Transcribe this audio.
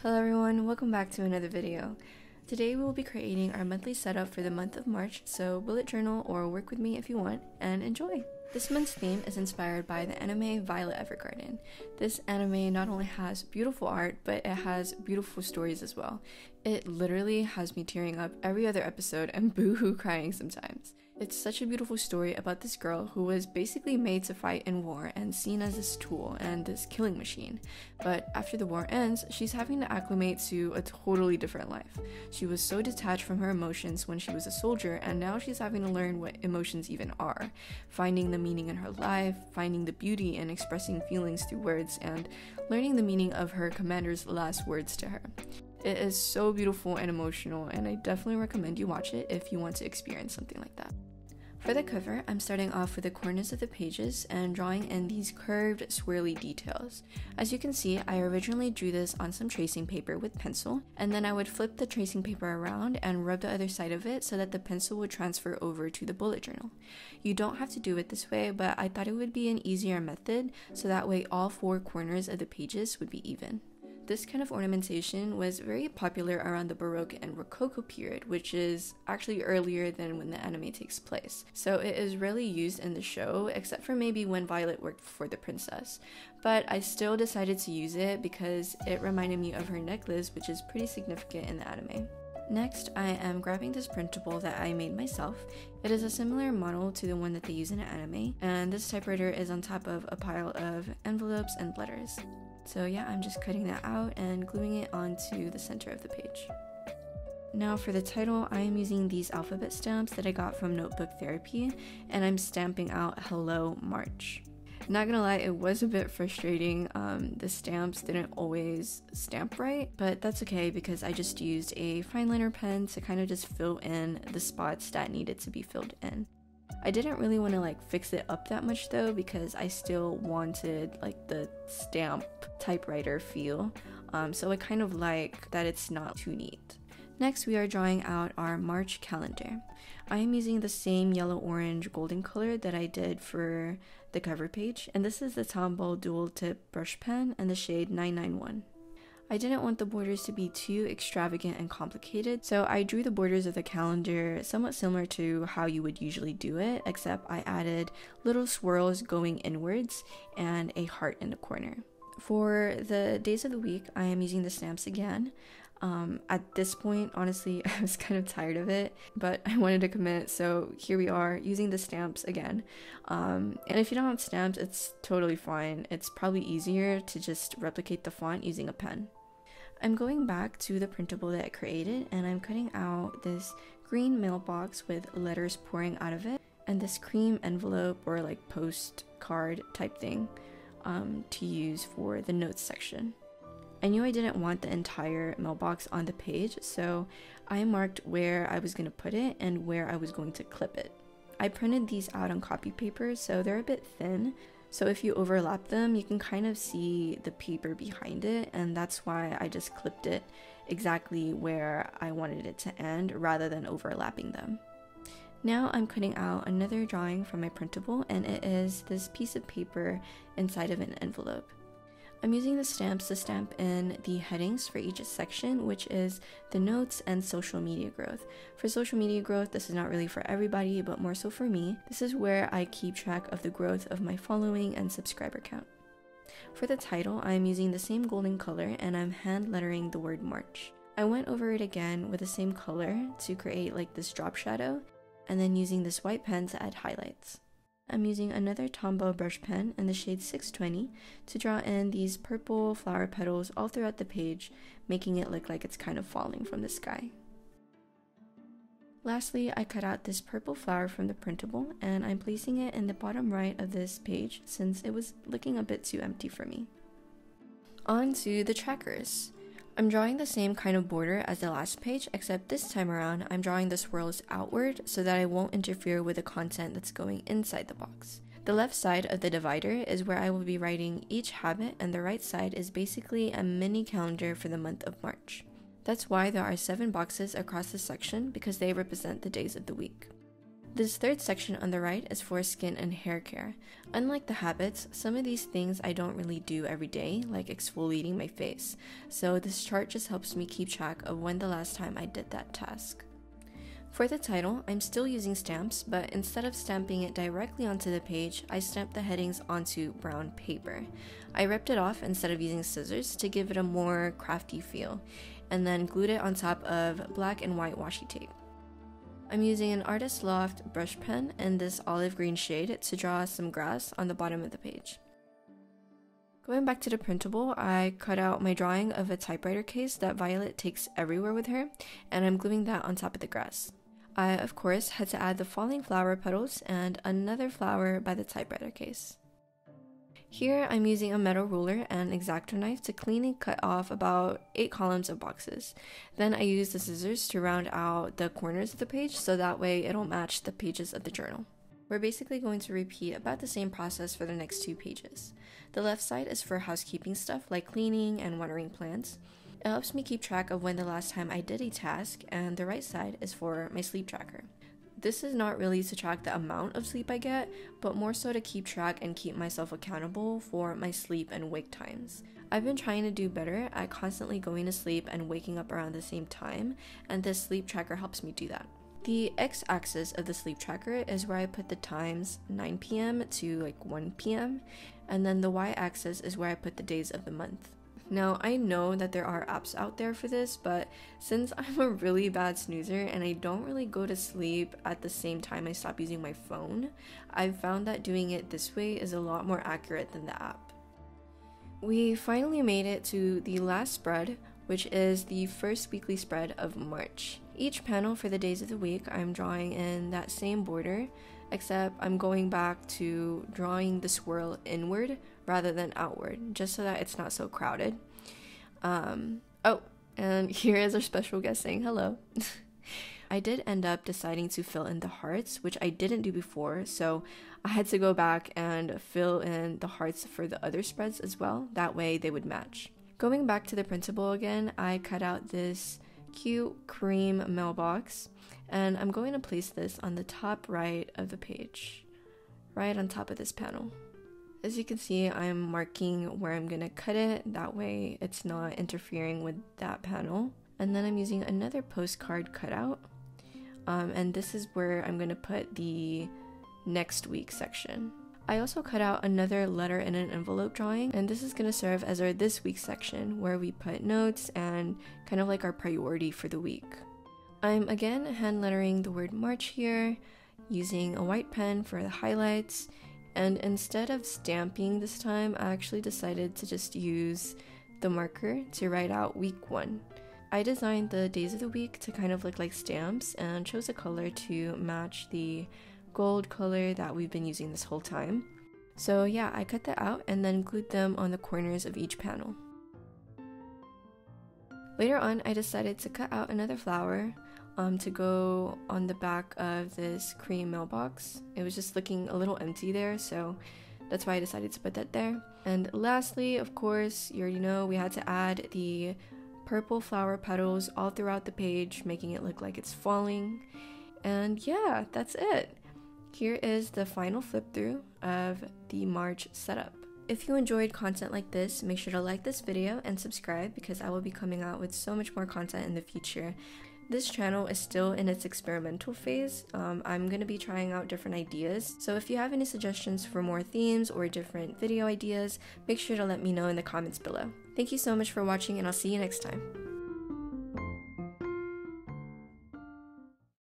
Hello everyone, welcome back to another video. Today we will be creating our monthly setup for the month of March, so bullet journal or work with me if you want, and enjoy! This month's theme is inspired by the anime Violet Evergarden. This anime not only has beautiful art, but it has beautiful stories as well. It literally has me tearing up every other episode and boo-hoo crying sometimes. It's such a beautiful story about this girl who was basically made to fight in war and seen as this tool and this killing machine. But after the war ends, she's having to acclimate to a totally different life. She was so detached from her emotions when she was a soldier, and now she's having to learn what emotions even are. Finding the meaning in her life, finding the beauty in expressing feelings through words, and learning the meaning of her commander's last words to her. It is so beautiful and emotional, and I definitely recommend you watch it if you want to experience something like that. For the cover, I'm starting off with the corners of the pages and drawing in these curved, swirly details. As you can see, I originally drew this on some tracing paper with pencil, and then I would flip the tracing paper around and rub the other side of it so that the pencil would transfer over to the bullet journal. You don't have to do it this way, but I thought it would be an easier method so that way all four corners of the pages would be even. This kind of ornamentation was very popular around the Baroque and Rococo period, which is actually earlier than when the anime takes place. So it is rarely used in the show, except for maybe when Violet worked for the princess. But I still decided to use it because it reminded me of her necklace, which is pretty significant in the anime. Next, I am grabbing this printable that I made myself. It is a similar model to the one that they use in an anime, and this typewriter is on top of a pile of envelopes and letters. So yeah, I'm just cutting that out and gluing it onto the center of the page. Now for the title, I am using these alphabet stamps that I got from Notebook Therapy, and I'm stamping out Hello March. Not gonna lie, it was a bit frustrating. The stamps didn't always stamp right, but that's okay because I just used a fine liner pen to kind of just fill in the spots that needed to be filled in. I didn't really want to fix it up that much though, because I still wanted the stamp typewriter feel, so I kind of like that it's not too neat. Next, we are drawing out our March calendar. I am using the same yellow, orange, golden color that I did for the cover page, and this is the Tombow dual tip brush pen in the shade 991. I didn't want the borders to be too extravagant and complicated, so I drew the borders of the calendar somewhat similar to how you would usually do it, except I added little swirls going inwards and a heart in the corner. For the days of the week, I am using the stamps again. At this point, honestly, I was kind of tired of it, but I wanted to commit, so here we are using the stamps again. And if you don't have stamps, it's totally fine. It's probably easier to just replicate the font using a pen. I'm going back to the printable that I created, and I'm cutting out this green mailbox with letters pouring out of it, and this cream envelope or postcard type thing to use for the notes section. I knew I didn't want the entire mailbox on the page, so I marked where I was going to put it and where I was going to clip it. I printed these out on copy paper, so they're a bit thin, so if you overlap them, you can kind of see the paper behind it, and that's why I just clipped it exactly where I wanted it to end rather than overlapping them. Now I'm cutting out another drawing from my printable, and it is this piece of paper inside of an envelope. I'm using the stamps to stamp in the headings for each section, which is the notes and social media growth. For social media growth, this is not really for everybody, but more so for me. This is where I keep track of the growth of my following and subscriber count. For the title, I'm using the same golden color, and I'm hand lettering the word March. I went over it again with the same color to create this drop shadow, and then using this white pen to add highlights. I'm using another Tombow brush pen in the shade 620 to draw in these purple flower petals all throughout the page, making it look like it's kind of falling from the sky. Lastly, I cut out this purple flower from the printable, and I'm placing it in the bottom right of this page since it was looking a bit too empty for me. On to the trackers. I'm drawing the same kind of border as the last page, except this time around I'm drawing the swirls outward so that I won't interfere with the content that's going inside the box. The left side of the divider is where I will be writing each habit, and the right side is basically a mini calendar for the month of March. That's why there are 7 boxes across the section, because they represent the days of the week. This third section on the right is for skin and hair care. Unlike the habits, some of these things I don't really do every day, like exfoliating my face, so this chart just helps me keep track of when the last time I did that task. For the title, I'm still using stamps, but instead of stamping it directly onto the page, I stamped the headings onto brown paper. I ripped it off instead of using scissors to give it a more crafty feel, and then glued it on top of black and white washi tape. I'm using an Artist Loft brush pen in this olive green shade to draw some grass on the bottom of the page. Going back to the printable, I cut out my drawing of a typewriter case that Violet takes everywhere with her, and I'm gluing that on top of the grass. I, of course, had to add the falling flower petals and another flower by the typewriter case. Here, I'm using a metal ruler and X-Acto knife to cleanly cut off about 8 columns of boxes. Then I use the scissors to round out the corners of the page so that way it'll match the pages of the journal. We're basically going to repeat about the same process for the next 2 pages. The left side is for housekeeping stuff like cleaning and watering plants. It helps me keep track of when the last time I did a task, and the right side is for my sleep tracker. This is not really to track the amount of sleep I get, but more so to keep track and keep myself accountable for my sleep and wake times. I've been trying to do better at constantly going to sleep and waking up around the same time, and this sleep tracker helps me do that. The x-axis of the sleep tracker is where I put the times 9 p.m. to 1 p.m. and then the y-axis is where I put the days of the month. Now, I know that there are apps out there for this, but since I'm a really bad snoozer and I don't really go to sleep at the same time I stop using my phone, I've found that doing it this way is a lot more accurate than the app. We finally made it to the last spread, which is the first weekly spread of March. Each panel for the days of the week I'm drawing in that same border, except I'm going back to drawing the swirl inward rather than outward, just so that it's not so crowded. Oh, and here is our special guest saying hello. I did end up deciding to fill in the hearts, which I didn't do before, so I had to go back and fill in the hearts for the other spreads as well, that way they would match. Going back to the printable again, I cut out this cute cream mailbox, and I'm going to place this on the top right of the page, right on top of this panel. As you can see, I'm marking where I'm going to cut it, that way it's not interfering with that panel. And then I'm using another postcard cutout, and this is where I'm going to put the next week section. I also cut out another letter in an envelope drawing, and this is going to serve as our this week section where we put notes and kind of like our priority for the week. I'm again hand lettering the word March here, using a white pen for the highlights, and instead of stamping this time, I actually decided to just use the marker to write out week 1. I designed the days of the week to kind of look like stamps and chose a color to match the gold color that we've been using this whole time. So yeah, I cut that out and then glued them on the corners of each panel. Later on, I decided to cut out another flower to go on the back of this cream mailbox. It was just looking a little empty there, so that's why I decided to put that there. And lastly, of course, you already know we had to add the purple flower petals all throughout the page, making it look like it's falling. And yeah, that's it. Here is the final flip through of the March setup. If you enjoyed content like this, make sure to like this video and subscribe because I will be coming out with so much more content in the future. This channel is still in its experimental phase. I'm going to be trying out different ideas. So if you have any suggestions for more themes or different video ideas, make sure to let me know in the comments below. Thank you so much for watching, and I'll see you next time.